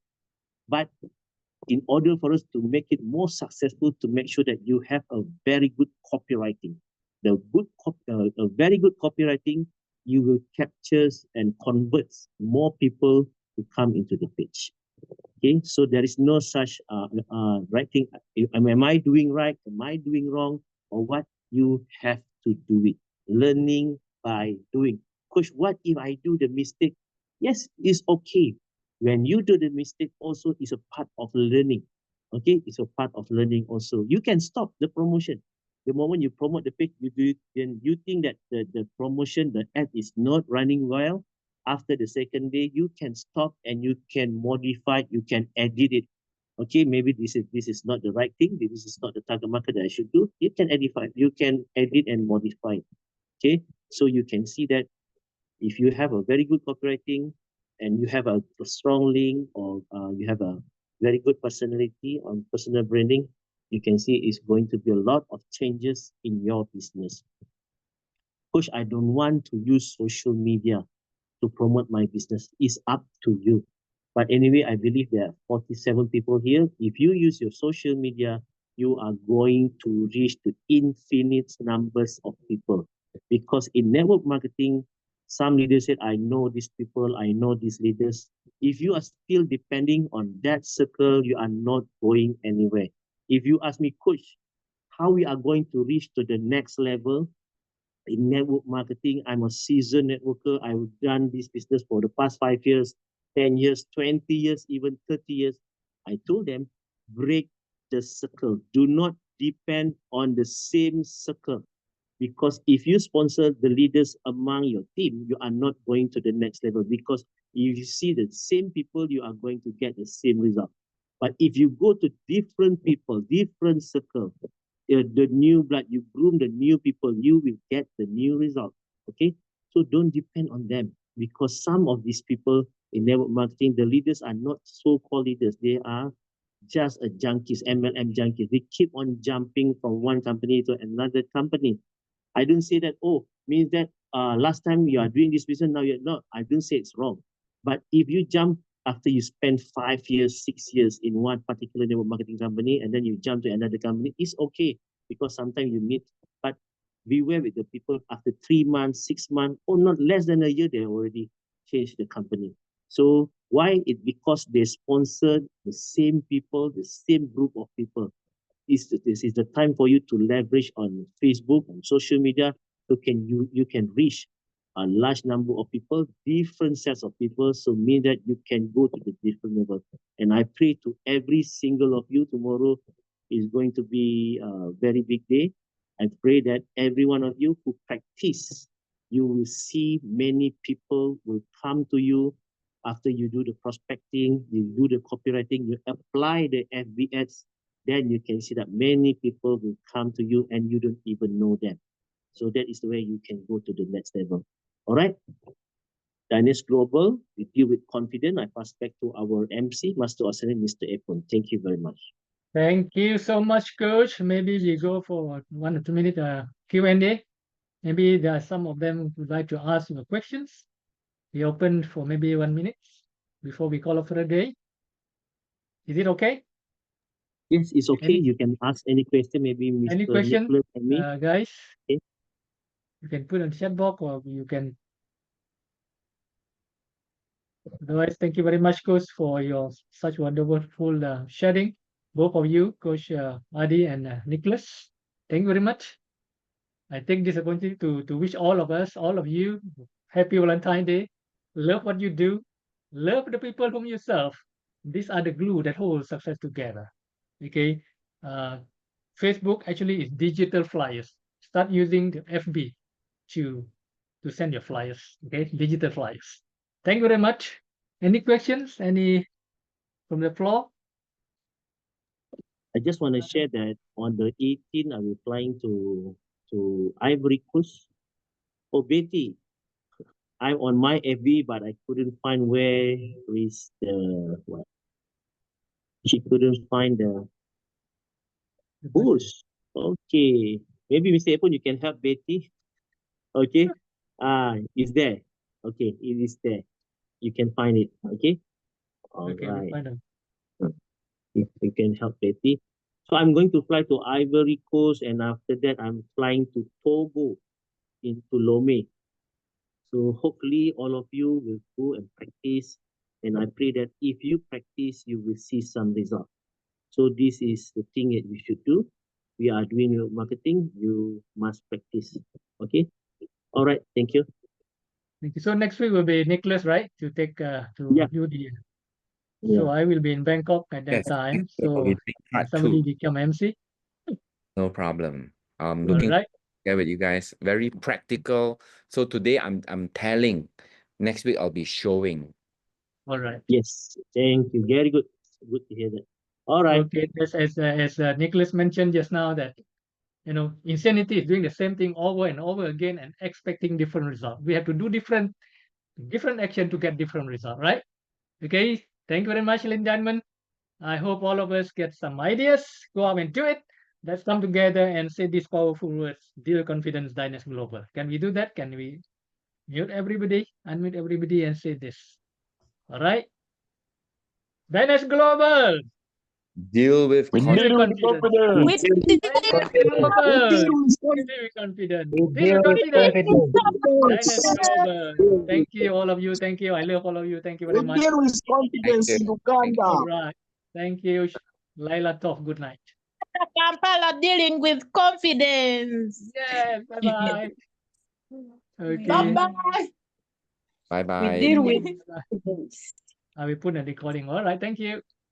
Speaker 3: But in order for us to make it more successful, to make sure that you have a very good copywriting, a very good copywriting, you will capture and convert more people to come into the page. Okay, so there is no such writing. Am I doing right? Am I doing wrong? Or what? You have to do it. Learning by doing. Coach, what if I do the mistake? Yes, it's okay. When you do the mistake, also is a part of learning. Okay, it's a part of learning also. You can stop the promotion. The moment you promote the page, then you think that the promotion, the ad is not running well. After the second day, you can stop and you can modify, you can edit it. Okay, maybe this is not the right thing. This is not the target market that I should do. You can edit and modify. Okay, so you can see that if you have a very good copywriting and you have a strong link, or you have a very good personality on personal branding, you can see it's going to be a lot of changes in your business. Coach, I don't want to use social media to promote my business. It's up to you. But anyway, I believe there are 47 people here. If you use your social media, you are going to reach to infinite numbers of people. Because in network marketing, some leaders said, I know these people, I know these leaders. If you are still depending on that circle, you are not going anywhere. If you ask me, Coach, how we are going to reach to the next level, in network marketing, I'm a seasoned networker. I've done this business for the past 5 years, 10 years, 20 years, even 30 years. I told them, break the circle. Do not depend on the same circle. Because if you sponsor the leaders among your team, you are not going to the next level. Because if you see the same people, you are going to get the same result. But if you go to different people, different circles, the new blood, you groom the new people, you will get the new result. Okay, so don't depend on them, because some of these people in network marketing, the leaders are not so-called leaders. They are just a junkies, MLM junkies. They keep on jumping from one company to another company. I don't say that, oh, means that last time you are doing this business, now you're not. I don't say it's wrong. But if you jump after you spend 5 years, 6 years in one particular network marketing company, and then you jump to another company, it's okay, because sometimes you need, but beware with the people after 3 months, 6 months, or not less than a year, they already changed the company. So why? It's because they sponsored the same people, the same group of people. This is the time for you to leverage on Facebook, on social media, so you can reach a large number of people, different sets of people, so mean that you can go to the different level. And I pray to every single of you, tomorrow is going to be a very big day. I pray that every one of you who practice, you will see many people will come to you after you do the prospecting, you do the copywriting, you apply the FB ads, then you can see that many people will come to you and you don't even know them. So that is the way you can go to the next level. All right. Dynasty Global, we deal with confidence. I pass back to our MC, Master Australian, Mr. Epon. Thank you very much.
Speaker 1: Thank you so much, Coach. Maybe we go for 1 or 2 minutes Q&A. Maybe there are some of them who would like to ask you questions. We open for maybe 1 minute before we call off for a day. Is it okay?
Speaker 3: Yes, it's okay.
Speaker 1: Any-
Speaker 3: You can ask any question, maybe
Speaker 1: Any
Speaker 3: Mr.
Speaker 1: question,
Speaker 3: Nicholas and me.
Speaker 1: guys?
Speaker 3: Okay.
Speaker 1: You can put on chat box or you can. Otherwise, thank you very much, Coach, for your such wonderful sharing. Both of you, Coach Adi and Nicholas. Thank you very much. I take this opportunity to wish all of us, all of you, happy Valentine's Day. Love what you do. Love the people whom you serve. These are the glue that holds success together. Okay. Facebook actually is digital flyers. Start using the FB to send your flyers. Okay, digital flyers. Thank you very much. Any questions? Any from the floor?
Speaker 3: I just want to share that on the 18th, I will flying to Ivory Coast. Oh, Betty, I'm on my FB, but I couldn't find where is the what? She couldn't find the push. Okay, maybe Mr. Epon, you can help Betty. Okay, it's there. Okay, it is there. You can find it. Okay, all
Speaker 1: Okay,
Speaker 3: right.
Speaker 1: we'll find out.
Speaker 3: If you can help Betty. So I'm going to fly to Ivory Coast, and after that, I'm flying to Togo into Lomé. So hopefully all of you will go and practice. And I pray that if you practice, you will see some result. So this is the thing that you should do. We are doing your marketing. You must practice. Okay. All right. Thank you.
Speaker 1: Thank you. So next week will be Nicholas, right? To take to
Speaker 3: Yeah.
Speaker 1: do the.
Speaker 3: Yeah.
Speaker 1: So I will be in Bangkok at that
Speaker 2: Yes,
Speaker 1: time.
Speaker 2: so
Speaker 1: So
Speaker 2: we take part
Speaker 1: somebody
Speaker 2: two.
Speaker 1: become MC.
Speaker 2: No problem.
Speaker 1: All
Speaker 2: Looking
Speaker 1: right.
Speaker 2: together with you guys. Very practical. So today I'm telling. Next week I'll be showing.
Speaker 1: All right.
Speaker 3: Yes. Thank you. Very good. Good to hear that. All right.
Speaker 1: Okay. As Nicholas mentioned just now that insanity is doing the same thing over and over again and expecting different results. We have to do different action to get different result, right? Okay. Thank you very much, ladies and gentlemen. I hope all of us get some ideas. Go out and do it. Let's come together and say these powerful words. Dear Confidence Dynas Global. Can we do that? Can we mute everybody, unmute everybody and say this? All right. Dynas Global.
Speaker 2: Deal with
Speaker 4: We
Speaker 1: Deal
Speaker 4: deal
Speaker 1: with
Speaker 4: with
Speaker 1: confidence.
Speaker 4: confidence.
Speaker 1: Dynas Global.
Speaker 4: We deal
Speaker 1: Deal with confidence.
Speaker 4: with
Speaker 1: Deal with confidence.
Speaker 4: confidence.
Speaker 1: Dynas Global. Thank you, all of you. Thank you. I love all of you. Thank you very
Speaker 4: We
Speaker 1: much.
Speaker 4: deal with confidence
Speaker 2: you.
Speaker 4: in Uganda.
Speaker 1: All right. Thank you. Laila Tov. Good night.
Speaker 5: Kampala dealing with confidence.
Speaker 1: Yes. Bye-bye. Okay.
Speaker 5: Bye-bye.
Speaker 2: Bye
Speaker 5: We
Speaker 2: bye.
Speaker 5: deal with
Speaker 1: I will put a recording. All right. Thank you.